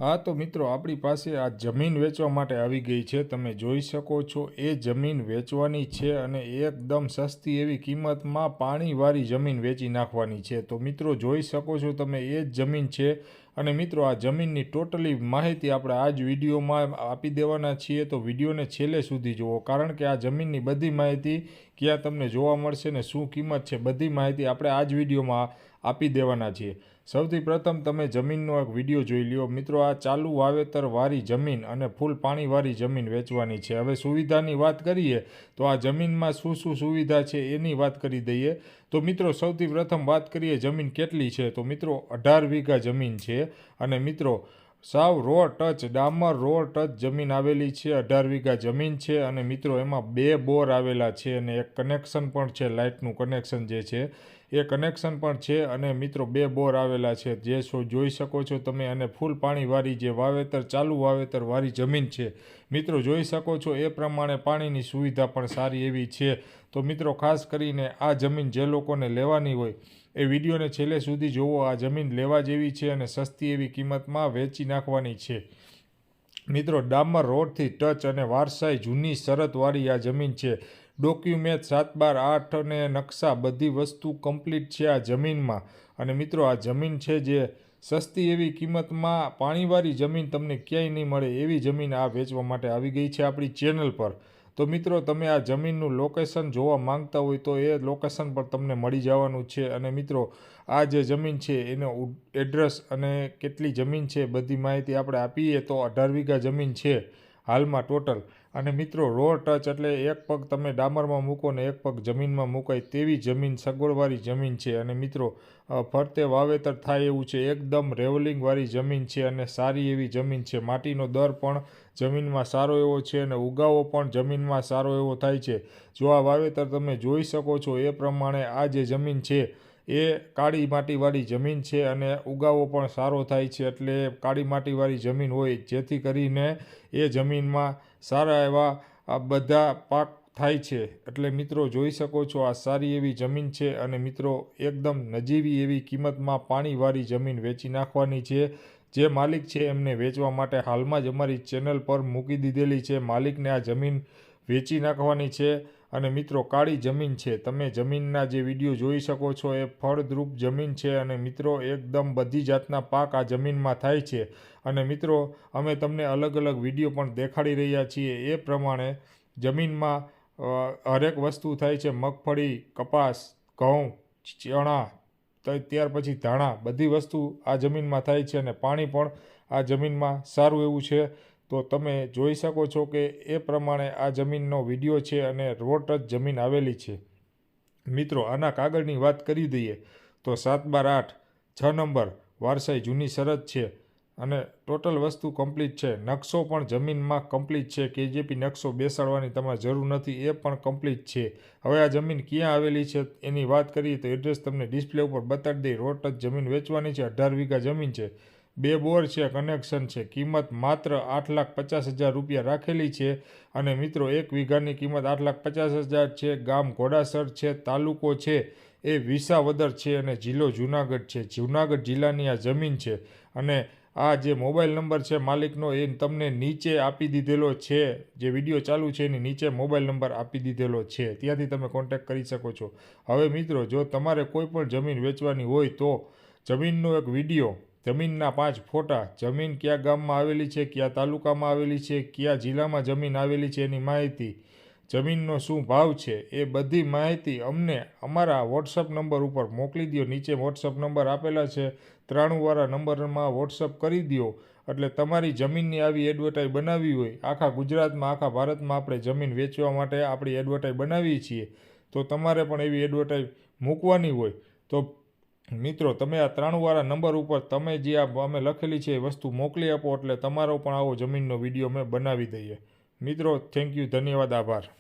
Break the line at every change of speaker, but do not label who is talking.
હા તો મિત્રો આપણી પાસે આ જમીન વેચવા માટે આવી ગઈ છે। તમે જોઈ શકો છો એ જમીન વેચવાની છે અને એકદમ સસ્તી એવી કિંમતમાં પાણીવાળી જમીન વેચી નાખવાની છે। તો મિત્રો જોઈ શકો છો તમે એ જ જમીન છે અને મિત્રો આ જમીનની ટોટલી માહિતી આપણે આ જ વિડીયોમાં આપી દેવાના છીએ। તો વિડીયોને છેલ્લે સુધી જુઓ, કારણ કે આ જમીનની બધી માહિતી ક્યાં તમને જોવા મળશે ને શું કિંમત છે બધી માહિતી આપણે આ જ વિડીયોમાં આપી દેવાના છીએ। સૌથી પ્રથમ તમે જમીનનો એક વિડીયો જોઈ લ્યો। મિત્રો આ ચાલુ વાવેતરવાળી જમીન અને ફૂલ પાણીવાળી જમીન વેચવાની છે। હવે સુવિધાની વાત કરીએ તો આ જમીનમાં શું શું સુવિધા છે એની વાત કરી દઈએ। તો મિત્રો સૌથી પ્રથમ વાત કરીએ જમીન કેટલી છે, તો મિત્રો 18 વીઘા જમીન છે અને મિત્રો સાવ રોડ ટચ ડામર રોડ ટચ જમીન આવેલી છે। 18 વીઘા જમીન છે અને મિત્રો એમાં 2 બોર આવેલા છે અને એક કનેક્શન પણ છે, લાઇટનું કનેક્શન જે છે એ કનેક્શન પણ છે અને મિત્રો 2 બોર આવેલા છે જે જોઈ શકો છો તમે। અને ફૂલ પાણીવાળી જે ચાલુ વાવેતરવાળી જમીન છે મિત્રો જોઈ શકો છો એ પ્રમાણે પાણીની સુવિધા પણ સારી એવી છે। તો મિત્રો ખાસ કરીને આ જમીન જે લોકોને લેવાની હોય એ વિડીયોને છેલ્લે સુધી જોવો। આ જમીન લેવા જેવી છે અને સસ્તી એવી કિંમતમાં વેચી નાખવાની છે। મિત્રો ડામર રોડથી ટચ અને વારસાઈ જૂની શરતવાળી આ જમીન છે। ડોક્યુમેન્ટ 7/8 અને નકશા બધી વસ્તુ કમ્પ્લીટ છે આ જમીનમાં। અને મિત્રો આ જમીન છે જે સસ્તી એવી કિંમતમાં પાણીવાળી જમીન તમને ક્યાંય નહીં મળે એવી જમીન આ વેચવા માટે આવી ગઈ છે આપણી ચેનલ પર। તો મિત્રો તમે આ જમીનનું લોકેશન જોવા માંગતા હોય તો એ લોકેશન પર તમને મળી જવાનું છે। અને મિત્રો આ જે જમીન છે એનો એડ્રેસ અને કેટલી જમીન છે બધી માહિતી આપણે આપીએ તો 18 વીઘા જમીન છે હાલમાં ટોટલ। અને મિત્રો રોડ ટચ એટલે એક પગ તમે ડામરમાં મૂકો ને એક પગ જમીનમાં મુકાય તેવી જમીન, સગવડવાળી જમીન છે। અને મિત્રો ફરતે વાવેતર થાય એવું છે, એકદમ રેવલિંગવાળી જમીન છે અને સારી એવી જમીન છે। માટીનો દર પણ જમીનમાં સારો એવો છે અને ઉગાવો પણ જમીનમાં સારો એવો થાય છે। જો આ વાવેતર તમે જોઈ શકો છો એ પ્રમાણે આ જે જમીન છે એ કાળી માટીવાળી જમીન છે અને ઉગાવો પણ સારો થાય છે। એટલે કાળી માટીવાળી જમીન હોય જેથી કરીને એ જમીનમાં સારા એવા આ બધા પાક થાય છે। એટલે મિત્રો જોઈ શકો છો આ સારી એવી જમીન છે અને મિત્રો એકદમ નજીવી એવી કિંમતમાં પાણીવાળી જમીન વેચી નાખવાની છે। જે માલિક છે એમને વેચવા માટે હાલમાં જ અમારી ચેનલ પર મૂકી દીધેલી છે। માલિકને આ જમીન વેચી નાખવાની છે અને મિત્રો કાળી જમીન છે, તમે જમીનના જે વિડીયો જોઈ શકો છો એ ફળદ્રુપ જમીન છે અને મિત્રો એકદમ બધી જાતના પાક આ જમીનમાં થાય છે। અને મિત્રો અમે તમને અલગ અલગ વિડીયો પણ દેખાડી રહ્યા છીએ એ પ્રમાણે જમીનમાં હરેક વસ્તુ થાય છે। મગફળી, કપાસ, ઘઉં, ચણા, ત્યાર પછી ધાણા બધી વસ્તુ આ જમીનમાં થાય છે અને પાણી પણ આ જમીનમાં સારું એવું છે। તો તમે જોઈ શકો છો કે એ પ્રમાણે આ જમીનનો વિડીયો છે અને રોડ ટચ જમીન આવેલી છે। મિત્રો આના કાગળની વાત કરી દઈએ તો 7/8 6 નંબર વારસાઈ જૂની શરત છે અને ટોટલ વસ્તુ કમ્પ્લીટ છે। નકશો પણ જમીનમાં કમ્પ્લીટ છે, કેજીપી નકશો બેસાડવાની તમારે જરૂર નથી, એ પણ કમ્પ્લીટ છે। હવે આ જમીન ક્યાં આવેલી છે એની વાત કરીએ તો એડ્રેસ તમને ડિસ્પ્લે ઉપર બતાડી દઈએ। રોડ ટચ જમીન વેચવાની છે, 18 વીઘા જમીન છે, 2 બોર છે, કનેક્શન છે, કિંમત માત્ર 8,50,000 રૂપિયા રાખેલી છે। અને મિત્રો 1 વીઘાની કિંમત 8,50,000 છે। ગામ ઘોડાસર છે, તાલુકો છે એ વિસાવદર છે અને જિલ્લો જુનાગઢ છે। જુનાગઢ જિલ્લાની આ જમીન છે અને આ જે મોબાઈલ નંબર છે માલિકનો એ તમને નીચે આપી દીધેલો છે, જે વિડીયો ચાલુ છે એની નીચે મોબાઈલ નંબર આપી દીધેલો છે, ત્યાંથી તમે કોન્ટેક્ટ કરી શકો છો। હવે મિત્રો જો તમારે કોઈ પણ જમીન વેચવાની હોય તો જમીનનો એક વિડીયો, જમીનના 5 ફોટા, જમીન કયા ગામમાં આવેલી છે, કયા તાલુકામાં આવેલી છે, કયા જિલ્લામાં જમીન આવેલી છે એની માહિતી, જમીનનો શું ભાવ છે એ બધી માહિતી અમને અમારા વોટ્સઅપ નંબર ઉપર મોકલી દો। નીચે વોટ્સઅપ નંબર આપેલા છે, 93 નંબરમાં વોટ્સઅપ કરી દો એટલે તમારી જમીનની આવી એડવર્ટાઈઝ બનાવવી હોય, આખા ગુજરાતમાં આખા ભારતમાં આપણે જમીન વેચવા માટે આપણી એડવર્ટાઈઝ બનાવીએ છીએ, તો તમારે પણ એવી એડવર્ટાઈઝ મૂકવાની હોય તો મિત્રો તમે આ 93 નંબર ઉપર તમે જે અમે લખેલી છે એ વસ્તુ મોકલી આપો એટલે તમારો પણ આવો જમીનનો વિડીયો અમે બનાવી દઈએ। મિત્રો થેન્ક યુ, ધન્યવાદ, આભાર।